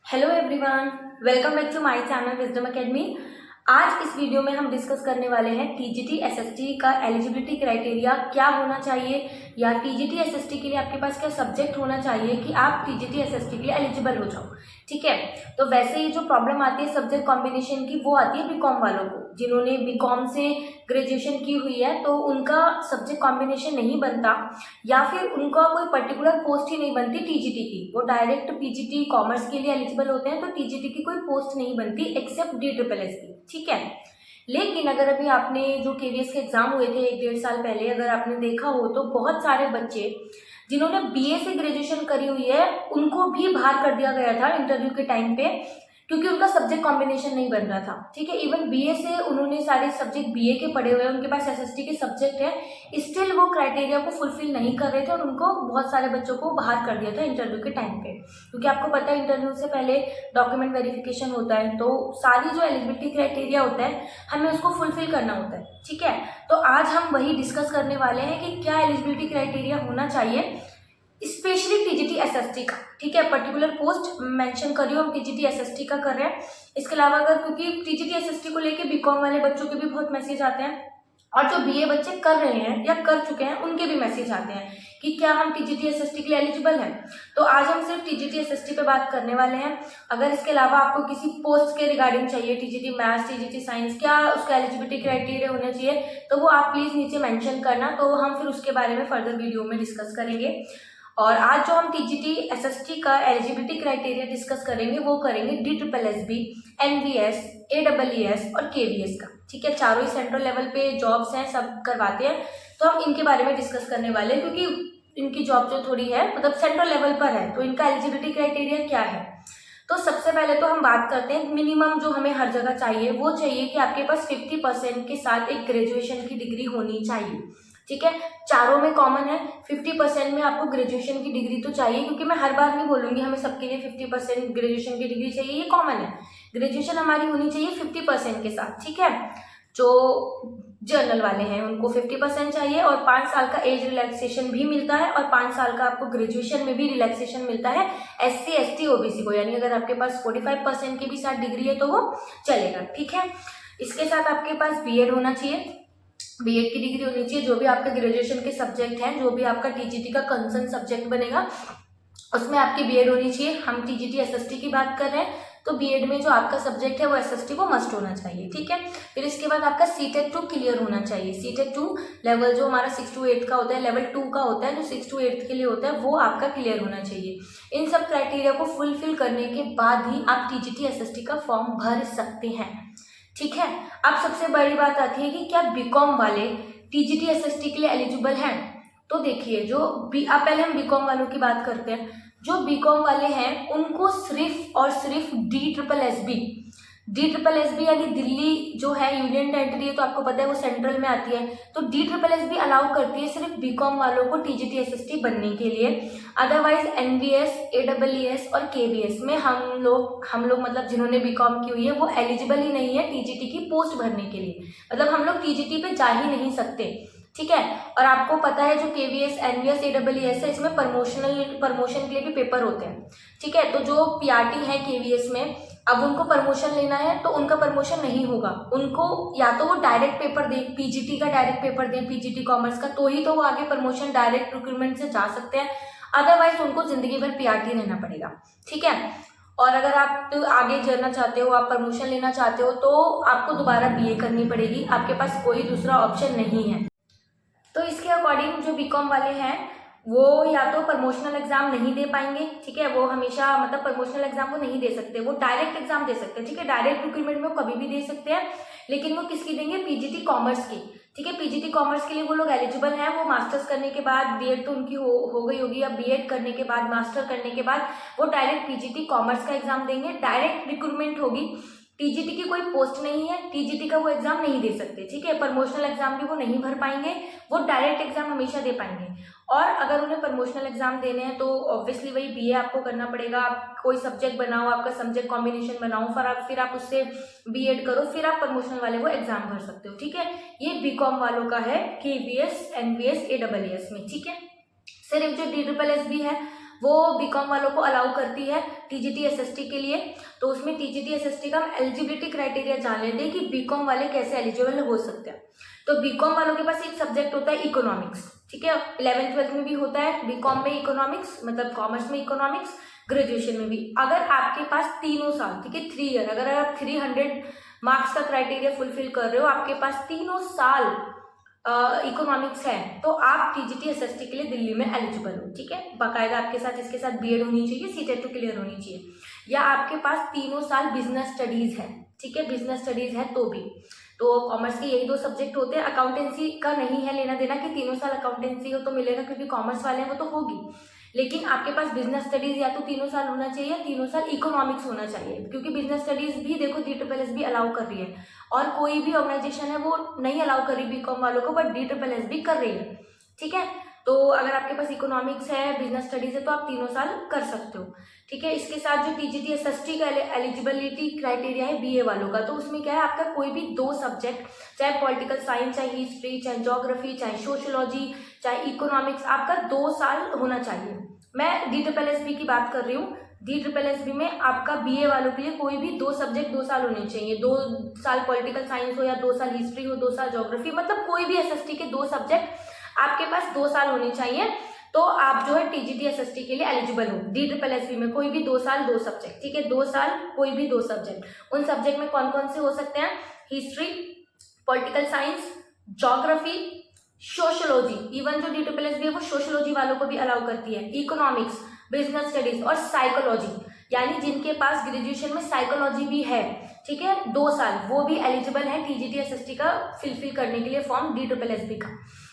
Hello everyone, welcome back to my channel wisdom academy. आज इस video में हम डिस्कस करने वाले हैं टीजीटी एसएसटी का एलिजिबिलिटी क्राइटेरिया क्या होना चाहिए या टीजीटी एसएसटी के लिए आपके पास क्या सब्जेक्ट होना चाहिए कि आप टीजीटी एसएसटी के लिए एलिजिबल हो जाओ। ठीक है, तो वैसे ही जो प्रॉब्लम आती है सब्जेक्ट कॉम्बिनेशन की वो आती है बीकॉम वालों को, जिन्होंने बीकॉम से ग्रेजुएशन की हुई है तो उनका सब्जेक्ट कॉम्बिनेशन नहीं बनता या फिर उनका कोई पर्टिकुलर पोस्ट ही नहीं बनती टीजीटी की, वो डायरेक्ट पीजीटी कॉमर्स के लिए एलिजिबल होते हैं तो टीजीटी की कोई पोस्ट नहीं बनती एक्सेप्ट DSSS। ठीक है, लेकिन अगर अभी आपने जो केवीएस के एग्जाम हुए थे 1-1.5 साल पहले, अगर आपने देखा हो तो बहुत सारे बच्चे जिन्होंने बीए से ग्रेजुएशन करी हुई है उनको भी बाहर कर दिया गया था इंटरव्यू के टाइम पे, क्योंकि उनका सब्जेक्ट कॉम्बिनेशन नहीं बन रहा था। ठीक है, इवन बीए से उन्होंने सारे सब्जेक्ट बीए के पढ़े हुए हैं, उनके पास एसएसटी के सब्जेक्ट है, स्टिल वो क्राइटेरिया को फुलफिल नहीं कर रहे थे और उनको बहुत सारे बच्चों को बाहर कर दिया था इंटरव्यू के टाइम पे। क्योंकि आपको पता है इंटरव्यू से पहले डॉक्यूमेंट वेरिफिकेशन होता है, तो सारी जो एलिजिबिलिटी क्राइटेरिया होता है हमें उसको फुलफिल करना होता है। ठीक है, तो आज हम वही डिस्कस करने वाले हैं कि क्या एलिजिबिलिटी क्राइटेरिया होना चाहिए स्पेशली टीजीटी एसएसटी का। ठीक है, पर्टिकुलर पोस्ट मेंशन करियो हम टीजीटी एसएसटी का कर रहे हैं। इसके अलावा अगर क्योंकि टीजीटी एसएसटी को लेके बीकॉम वाले बच्चों के भी बहुत मैसेज आते हैं और जो बीए बच्चे कर रहे हैं या कर चुके हैं उनके भी मैसेज आते हैं कि क्या हम टीजीटी एसएसटी के लिए एलिजिबल हैं। तो आज हम सिर्फ टीजीटी एसएसटी पे बात करने वाले हैं। अगर इसके अलावा आपको किसी पोस्ट के रिगार्डिंग चाहिए, टीजीटी मैथ्स, टीजीटी साइंस, क्या उसका एलिजिबिलिटी क्राइटेरिया होना चाहिए, तो वो आप प्लीज नीचे मेंशन करना, तो हम फिर उसके बारे में फर्दर वीडियो में डिस्कस करेंगे। और आज जो हम टीजीटी एसएसटी का एलिजिबिलिटी क्राइटेरिया डिस्कस करेंगे वो करेंगे DSSB, NVS, AEES और KVS का। ठीक है, चारों ही सेंट्रल लेवल पे जॉब्स हैं, सब करवाते हैं, तो हम इनके बारे में डिस्कस करने वाले हैं क्योंकि इनकी जॉब जो थोड़ी है मतलब सेंट्रल लेवल पर है, तो इनका एलिजिबिलिटी क्राइटेरिया क्या है। तो सबसे पहले तो हम बात करते हैं मिनिमम जो हमें हर जगह चाहिए, वो चाहिए कि आपके पास 50% के साथ एक ग्रेजुएशन की डिग्री होनी चाहिए। ठीक है, चारों में कॉमन है, 50% में आपको ग्रेजुएशन की डिग्री तो चाहिए, क्योंकि मैं हर बार नहीं बोलूंगी हमें सबके लिए 50% ग्रेजुएशन की डिग्री चाहिए, ये कॉमन है। ग्रेजुएशन हमारी होनी चाहिए 50% के साथ। ठीक है, जो जर्नल वाले हैं उनको 50% चाहिए और 5 साल का एज रिलैक्सेशन भी मिलता है और 5 साल का आपको ग्रेजुएशन में भी रिलैक्सेशन मिलता है SC ST OBC को, यानी अगर आपके पास 45% की भी साथ डिग्री है तो वो चलेगा। ठीक है, इसके साथ आपके पास बीएड होना चाहिए, बीएड की डिग्री होनी चाहिए। जो भी आपके ग्रेजुएशन के सब्जेक्ट हैं, जो भी आपका टीजीटी का कंसर्न सब्जेक्ट बनेगा उसमें आपकी बीएड होनी चाहिए। हम टीजीटी एसएसटी की बात कर रहे हैं तो बीएड में जो आपका सब्जेक्ट है वो एसएसटी वो मस्ट होना चाहिए। ठीक है, फिर इसके बाद आपका सीटेट 2 क्लियर होना चाहिए। सीटेट 2 लेवल जो हमारा 6 to 8 का होता है, लेवल 2 का होता है, जो 6 to 8 के लिए होता है वो आपका क्लियर होना चाहिए। इन सब क्राइटेरिया को फुलफिल करने के बाद ही आप टीजीटी एसएसटी का फॉर्म भर सकते हैं। ठीक है, अब सबसे बड़ी बात आती है कि क्या बीकॉम वाले टीजीटी एसएसटी के लिए एलिजिबल हैं। तो देखिए, जो अब पहले हम बीकॉम वालों की बात करते हैं। जो बीकॉम वाले हैं उनको सिर्फ और सिर्फ DSSB यानी दिल्ली जो है यूनियन टेरिटरी है, तो आपको पता है वो सेंट्रल में आती है, तो DSSB अलाउ करती है सिर्फ बीकॉम वालों को टीजीटी एसएसटी बनने के लिए। अदरवाइज NVS, AEES और KVS में हम लोग मतलब जिन्होंने बीकॉम की हुई है वो एलिजिबल ही नहीं है टीजीटी की पोस्ट भरने के लिए, मतलब हम लोग टीजीटी पे जा ही नहीं सकते। ठीक है, और आपको पता है जो KVS, NVS, AEES है इसमें प्रमोशन के लिए भी पेपर होते हैं। ठीक है, तो जो PRT है KVS में, अब उनको प्रमोशन लेना है तो उनका प्रमोशन नहीं होगा, उनको या तो वो डायरेक्ट पेपर दें, पीजीटी का डायरेक्ट पेपर दें, पीजीटी कॉमर्स का, तो ही तो वो आगे प्रमोशन डायरेक्ट रिक्रूटमेंट से जा सकते हैं, अदरवाइज उनको जिंदगी भर PRT रहना पड़ेगा। ठीक है, और अगर आप आगे जाना चाहते हो, आप प्रमोशन लेना चाहते हो, तो आपको दोबारा BA करनी पड़ेगी, आपके पास कोई दूसरा ऑप्शन नहीं है। तो इसके अकॉर्डिंग जो बीकॉम वाले हैं वो या तो प्रमोशनल एग्जाम नहीं दे पाएंगे। ठीक है, वो हमेशा मतलब प्रमोशनल एग्जाम वो नहीं दे सकते, वो डायरेक्ट एग्जाम दे सकते हैं। ठीक है, डायरेक्ट रिक्रूटमेंट में वो कभी भी दे सकते हैं, लेकिन वो किसकी देंगे, पीजीटी कॉमर्स की। ठीक है, पीजीटी कॉमर्स के लिए वो लोग एलिजिबल हैं, वो मास्टर्स करने के बाद, बीएड तो उनकी हो गई होगी, या बीएड करने के बाद, मास्टर करने के बाद वो डायरेक्ट पीजीटी कॉमर्स का एग्जाम देंगे, डायरेक्ट रिक्रूटमेंट होगी। टीजीटी की कोई पोस्ट नहीं है, टीजीटी का वो एग्जाम नहीं दे सकते। ठीक है, प्रमोशनल एग्जाम भी वो नहीं भर पाएंगे, वो डायरेक्ट एग्जाम हमेशा दे पाएंगे। और अगर उन्हें प्रमोशनल एग्जाम देने हैं तो ऑब्वियसली वही बीए आपको करना पड़ेगा। आप कोई सब्जेक्ट बनाओ, आपका सब्जेक्ट कॉम्बिनेशन बनाओ, फिर आप उससे बीएड करो, फिर आप प्रमोशनल वाले वो एग्जाम भर सकते हो। ठीक है, ये बीकॉम वालों का है KVS, NVS, AEES में। ठीक है, सिर्फ जो DSSB है वो बीकॉम वालों को अलाउ करती है टीजीटी एसएसटी के लिए। तो उसमें टीजीटी एसएसटी का हम एलिजिबिलिटी क्राइटेरिया जान लेते हैं कि बीकॉम वाले कैसे एलिजिबल हो सकते हैं। तो बीकॉम वालों के पास एक सब्जेक्ट होता है इकोनॉमिक्स, ठीक है, 11th-12th में भी होता है बीकॉम में इकोनॉमिक्स, मतलब कॉमर्स में इकोनॉमिक्स, ग्रेजुएशन में भी। अगर आपके पास तीनों साल, ठीक है, 3 ईयर, अगर आप 300 मार्क्स का क्राइटेरिया फुलफिल कर रहे हो, आपके पास तीनों साल इकोनॉमिक्स है, तो आप टीजीटी एसएसटी के लिए दिल्ली में एलिजिबल हो, ठीक है। बाकायदा आपके साथ इसके साथ बीएड होनी चाहिए, सीटेट तो क्लियर होनी चाहिए, या आपके पास तीनों साल बिजनेस स्टडीज है, ठीक है, बिजनेस स्टडीज है तो भी। तो कॉमर्स के यही 2 सब्जेक्ट होते हैं। अकाउंटेंसी का नहीं है लेना देना कि तीनों साल अकाउंटेंसी हो तो मिलेगा, क्योंकि कॉमर्स वाले हैं वो तो होगी, लेकिन आपके पास बिजनेस स्टडीज या तो तीनों साल होना चाहिए या तीनों साल इकोनॉमिक्स होना चाहिए, क्योंकि बिजनेस स्टडीज भी देखो DSSS भी अलाउ कर रही है, और कोई भी ऑर्गेनाइजेशन है वो नहीं अलाउ कर रही बीकॉम वालों को, बट DSSS भी कर रही है, ठीक है। तो अगर आपके पास इकोनॉमिक्स है, बिजनेस स्टडीज है, तो आप तीनों साल कर सकते हो, ठीक है। इसके साथ जो टीजीटी एसएसटी का एलिजिबिलिटी क्राइटेरिया है बीए वालों का, तो उसमें क्या है, आपका कोई भी 2 सब्जेक्ट, चाहे पॉलिटिकल साइंस, चाहे हिस्ट्री, चाहे ज्योग्राफी, चाहे सोशियोलॉजी, चाहे इकोनॉमिक्स, आपका 2 साल होना चाहिए। मैं DSSB की बात कर रही हूँ। DSSB में आपका बीए वालों के लिए कोई भी 2 सब्जेक्ट 2 साल होने चाहिए, 2 साल पॉलिटिकल साइंस हो या 2 साल हिस्ट्री हो, 2 साल ज्योग्राफी, मतलब कोई भी एसएसटी के 2 सब्जेक्ट आपके पास 2 साल होने चाहिए, तो आप जो है टीजीटी एसएसटी के लिए एलिजिबल हो। DSSB में कोई भी 2 साल 2 सब्जेक्ट, ठीक है, 2 साल कोई भी 2 सब्जेक्ट। उन सब्जेक्ट में कौन कौन से हो सकते हैं, history, political science, geography, sociology, even जो DSSB है वो सोशियोलॉजी वालों को भी अलाउ करती है, इकोनॉमिक्स, बिजनेस स्टडीज और साइकोलॉजी, यानी जिनके पास ग्रेजुएशन में साइकोलॉजी भी है, ठीक है, 2 साल, वो भी एलिजिबल है टीजीटी एसएसटी का फिलफिल करने के लिए फॉर्म DSSB का।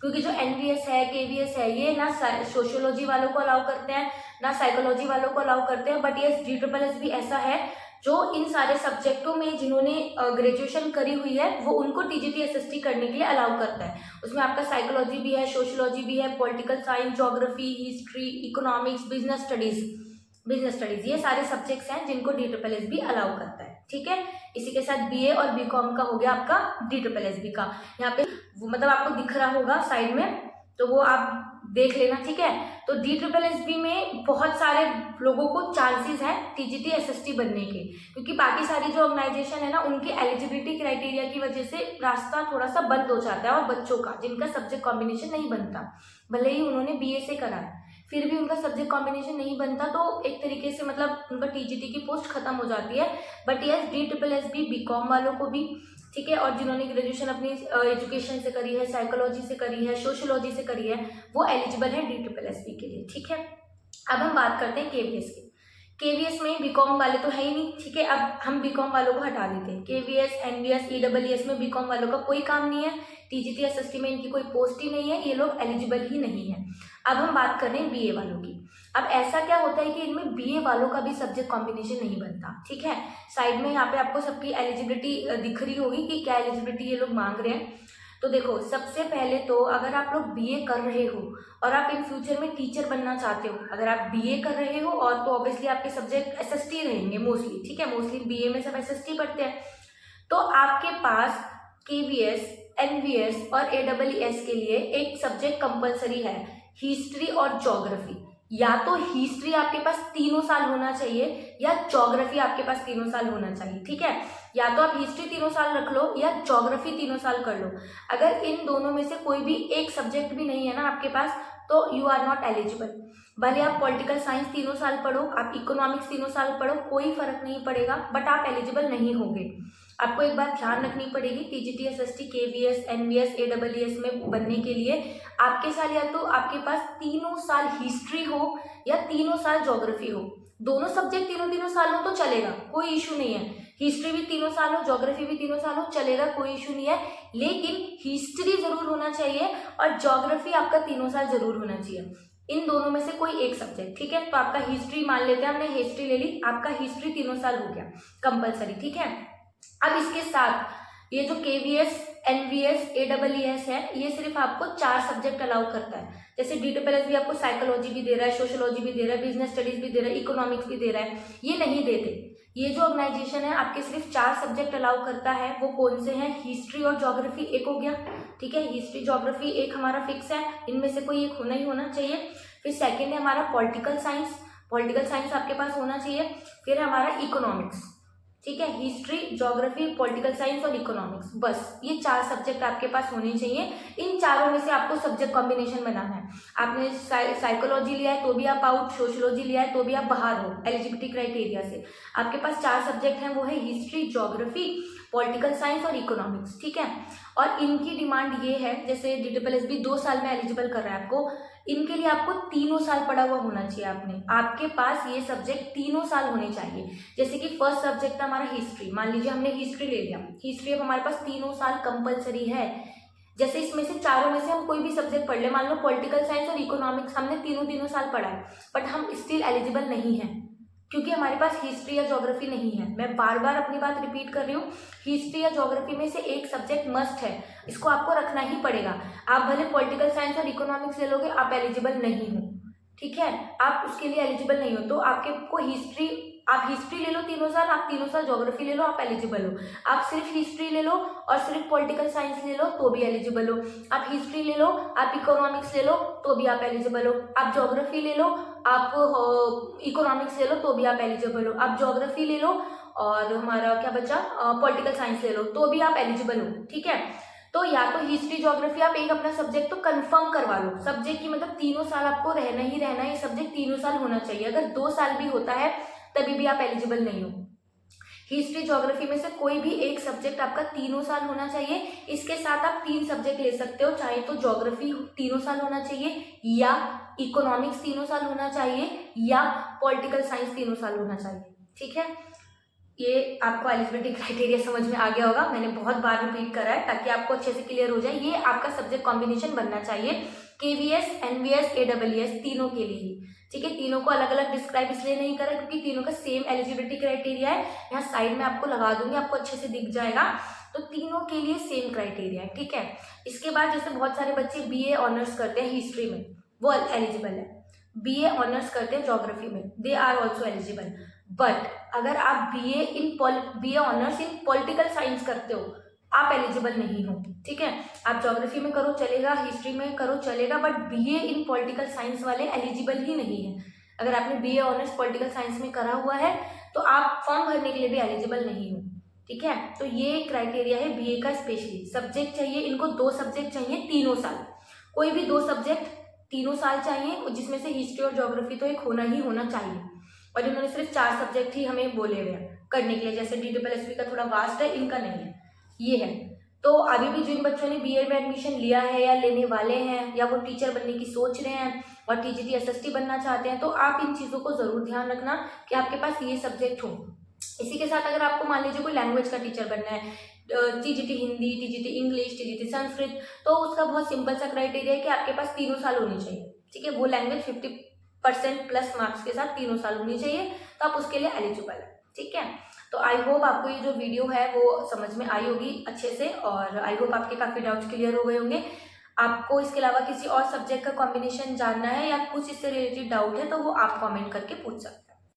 क्योंकि जो एनवीएस है, केवीएस है, ये ना सोशियोलॉजी वालों को अलाउ करते हैं ना साइकोलॉजी वालों को अलाउ करते हैं, बट ये DSSB ऐसा है जो इन सारे सब्जेक्टों में जिन्होंने ग्रेजुएशन करी हुई है वो उनको टीजीटी एसएसटी करने के लिए अलाउ करता है। उसमें आपका साइकोलॉजी भी है, सोशियोलॉजी भी है, political science, geography, history, economics, business studies, ये सारे सब्जेक्ट्स हैं जिनको DSSB अलाउ करता है, ठीक है। इसी के साथ बीए और बीकॉम का हो गया आपका DSSB का। यहाँ पे वो मतलब आपको दिख रहा होगा साइड में, तो वो आप देख लेना, ठीक है। तो DSSB में बहुत सारे लोगों को चांसेस हैं टीजीटी एसएसटी बनने के, क्योंकि बाकी सारी जो ऑर्गेनाइजेशन है ना, उनके एलिजिबिलिटी क्राइटेरिया की वजह से रास्ता थोड़ा सा बंद हो जाता है, और बच्चों का जिनका सब्जेक्ट कॉम्बिनेशन नहीं बनता, भले ही उन्होंने बीए से करा है, फिर भी उनका सब्जेक्ट कॉम्बिनेशन नहीं बनता, तो एक तरीके से मतलब उनका टीजीटी की पोस्ट खत्म हो जाती है। बट यस, DSSB बीकॉम वालों को भी, ठीक है, और जिन्होंने ग्रेजुएशन अपनी एजुकेशन से करी है, साइकोलॉजी से करी है, सोशियोलॉजी से करी है, वो एलिजिबल है DSSB के लिए, ठीक है। अब हम बात करते हैं केवीएस की। केवीएस में बीकॉम वाले तो है ही नहीं, ठीक है, अब हम बीकॉम वालों को हटा देते हैं। केवीएस, एनवीएस, ईडब्ल्यूएस में बीकॉम वालों का कोई काम नहीं है, टीजीटी एसएसटी में इनकी कोई पोस्ट ही नहीं है, ये लोग एलिजिबल ही नहीं है। अब हम बात कर रहे हैं बीए वालों की। अब ऐसा क्या होता है कि इनमें बीए वालों का भी सब्जेक्ट कॉम्बिनेशन नहीं बनता, ठीक है। साइड में यहाँ पे आपको सबकी एलिजिबिलिटी दिख रही होगी कि क्या एलिजिबिलिटी ये लोग मांग रहे हैं। तो देखो, सबसे पहले तो अगर आप लोग बीए कर रहे हो और आप इन फ्यूचर में टीचर बनना चाहते हो, अगर आप बीए कर रहे हो और तो ऑब्वियसली आपके सब्जेक्ट एसएसटी रहेंगे मोस्टली, ठीक है, मोस्टली बीए में सब एसएसटी पढ़ते हैं, तो आपके पास केवीएस, एनवीएस और एडब्ल्यूएस के लिए एक सब्जेक्ट कंपलसरी है, हिस्ट्री और ज्योग्राफी। या तो हिस्ट्री आपके पास 3 साल होना चाहिए या ज्योग्राफी आपके पास 3 साल होना चाहिए, ठीक है। या तो आप हिस्ट्री 3 साल रख लो या ज्योग्राफी 3 साल कर लो। अगर इन दोनों में से कोई भी एक सब्जेक्ट भी नहीं है ना आपके पास, तो यू आर नॉट एलिजिबल। भले आप पॉलिटिकल साइंस 3 साल पढ़ो, आप इकोनॉमिक्स 3 साल पढ़ो, कोई फर्क नहीं पड़ेगा, बट आप एलिजिबल नहीं होंगे। आपको एक बात ध्यान रखनी पड़ेगी, TGT, SST, KVS, NVS, AWS में बनने के लिए आपके साल या तो आपके पास 3 साल हिस्ट्री हो या 3 साल ज्योग्राफी हो। दोनों सब्जेक्ट तीनों साल हो तो चलेगा, कोई इशू नहीं है। हिस्ट्री भी 3 साल हो, ज्योग्राफी भी 3 साल हो, चलेगा, कोई इशू नहीं है। लेकिन हिस्ट्री जरूर होना चाहिए और ज्योग्राफी आपका 3 साल जरूर होना चाहिए। इन दोनों में से कोई एक सब्जेक्ट, ठीक है। तो आपका हिस्ट्री मान लेते हैं, हमने हिस्ट्री ले ली, आपका हिस्ट्री 3 साल हो गया कंपलसरी, ठीक है। अब इसके साथ ये जो केवीएस, एनवीएस, एडब्ल्यूएस है, ये सिर्फ आपको 4 सब्जेक्ट अलाउ करता है। जैसे DSSB भी आपको साइकोलॉजी भी दे रहा है, सोशियोलॉजी भी दे रहा है, बिजनेस स्टडीज भी दे रहा है, इकोनॉमिक्स भी दे रहा है, ये नहीं देते। ये जो ऑर्गेनाइजेशन है आपके सिर्फ 4 सब्जेक्ट अलाउ करता है। वो कौन से हैं? हिस्ट्री और ज्योग्राफी एक हो गया, ठीक है, हिस्ट्री ज्योग्राफी एक हमारा फिक्स है, इनमें से कोई एक होना ही होना चाहिए। फिर सेकंड है हमारा पॉलिटिकल साइंस, पॉलिटिकल साइंस आपके पास होना चाहिए। फिर हमारा इकोनॉमिक्स, ठीक है, हिस्ट्री, ज्योग्राफी, पॉलिटिकल साइंस और इकोनॉमिक्स, बस ये 4 सब्जेक्ट आपके पास होने चाहिए। इन चारों में से आपको सब्जेक्ट कॉम्बिनेशन बनाना है। आपने साइकोलॉजी लिया है तो भी आप आउट, सोशियोलॉजी लिया है तो भी आप बाहर हो एलिजिबिलिटी क्राइटेरिया से। आपके पास 4 सब्जेक्ट हैं, वो है हिस्ट्री, ज्योग्राफी, पॉलिटिकल साइंस और इकोनॉमिक्स, ठीक है। और इनकी डिमांड ये है, जैसे DSSB 2 साल में एलिजिबल कर रहा है आपको, इनके लिए आपको 3 साल पढ़ा हुआ होना चाहिए। आपके पास ये सब्जेक्ट 3 साल होने चाहिए। जैसे कि फर्स्ट सब्जेक्ट था हमारा हिस्ट्री, मान लीजिए हमने हिस्ट्री ले लिया, हिस्ट्री अब हमारे पास 3 साल कंपलसरी है। जैसे इसमें से चारों में से हम कोई भी सब्जेक्ट पढ़ ले, मान लो पॉलिटिकल साइंस और इकोनॉमिक्स हमने तीनों साल पढ़ा है, बट हम स्टिल एलिजिबल नहीं है क्योंकि हमारे पास हिस्ट्री या ज्योग्राफी नहीं है। मैं बार बार अपनी बात रिपीट कर रही हूँ, हिस्ट्री या ज्योग्राफी में से एक सब्जेक्ट मस्ट है, इसको आपको रखना ही पड़ेगा। आप भले पॉलिटिकल साइंस और इकोनॉमिक्स ले लोगे, आप एलिजिबल नहीं हो, ठीक है, आप उसके लिए एलिजिबल नहीं हो। तो आपके को हिस्ट्री, आप हिस्ट्री ले लो 3 साल, आप 3 साल ज्योग्राफी ले लो, आप एलिजिबल हो। आप सिर्फ हिस्ट्री ले लो और सिर्फ पॉलिटिकल साइंस ले लो तो भी एलिजिबल हो। आप हिस्ट्री ले लो, आप इकोनॉमिक्स ले लो तो भी आप एलिजिबल हो। आप ज्योग्राफी ले लो, आप इकोनॉमिक्स ले लो तो भी आप एलिजिबल हो। आप ज्योग्राफी ले लो और हमारा क्या बचा, पॉलिटिकल साइंस ले लो तो भी आप एलिजिबल हो, ठीक है। तो या तो हिस्ट्री ज्योग्राफी आप एक अपना सब्जेक्ट तो कंफर्म करवा लो, सब्जेक्ट की मतलब 3 साल आपको रहना ही रहना है, ये सब्जेक्ट 3 साल होना चाहिए। अगर 2 साल भी होता है तभी भी आप एलिजिबल नहीं हो। हिस्ट्री ज्योग्राफी में से कोई भी एक सब्जेक्ट आपका 3 साल होना चाहिए। इसके साथ आप 3 सब्जेक्ट ले सकते हो, चाहे तो ज्योग्राफी 3 साल होना चाहिए, या इकोनॉमिक्स 3 साल होना चाहिए, या पॉलिटिकल साइंस 3 साल होना चाहिए, ठीक है। ये आपको एलिजिबिलिटी क्राइटेरिया समझ में आ गया होगा, मैंने बहुत बार रिपीट करा है ताकि आपको अच्छे से क्लियर हो जाए। ये आपका सब्जेक्ट कॉम्बिनेशन बनना चाहिए KVS, NVS, AWS तीनों के लिए ही, ठीक है। तीनों को अलग अलग डिस्क्राइब इसलिए नहीं करा क्योंकि तीनों का सेम एलिजिबिलिटी क्राइटेरिया है। यहाँ साइड में आपको लगा दूंगी, आपको अच्छे से दिख जाएगा। तो तीनों के लिए सेम क्राइटेरिया है, ठीक है। इसके बाद जैसे बहुत सारे बच्चे BA ऑनर्स करते हैं हिस्ट्री में, वो एलिजिबल है। BA ऑनर्स करते हैं ज्योग्राफी में, they are also eligible. But अगर आप BA honours in political science करते हो, आप एलिजिबल नहीं हो, ठीक है। आप ज्योग्राफी में करो चलेगा, हिस्ट्री में करो चलेगा, but BA in political science वाले एलिजिबल ही नहीं है। अगर आपने BA ऑनर्स पॉलिटिकल साइंस में करा हुआ है तो आप फॉर्म भरने के लिए भी एलिजिबल नहीं हो, ठीक है। तो ये क्राइटेरिया है BA का। स्पेशली सब्जेक्ट चाहिए इनको, 2 सब्जेक्ट चाहिए 3 साल, कोई भी 2 सब्जेक्ट 3 साल चाहिए, जिसमें से हिस्ट्री और ज्योग्राफी तो एक होना ही होना चाहिए। और इन्होंने सिर्फ 4 सब्जेक्ट ही हमें बोले हुए हैं करने के लिए, जैसे DSSB का थोड़ा वास्ट है, इनका नहीं है, ये है। तो अभी भी जिन बच्चों ने BA में एडमिशन लिया है या लेने वाले हैं, या वो टीचर बनने की सोच रहे हैं और TGT SST बनना चाहते हैं, तो आप इन चीज़ों को ज़रूर ध्यान रखना कि आपके पास ये सब्जेक्ट हो। इसी के साथ अगर आपको मान लीजिए कोई लैंग्वेज का टीचर बनना है, TGT Hindi, TGT English, TGT Sanskrit, तो उसका बहुत सिंपल सा क्राइटेरिया है कि आपके पास 3 साल होनी चाहिए, ठीक है। वो लैंग्वेज 50% प्लस मार्क्स के साथ 3 साल होनी चाहिए, तो आप उसके लिए एलिजिबल है, ठीक है। तो आई होप आपको ये जो वीडियो है वो समझ में आई होगी अच्छे से, और आई होप आपके काफ़ी डाउट्स क्लियर हो गए होंगे। आपको इसके अलावा किसी और सब्जेक्ट का कॉम्बिनेशन जानना है या कुछ इससे रिलेटेड डाउट है तो वो आप कमेंट करके पूछ सकते हैं।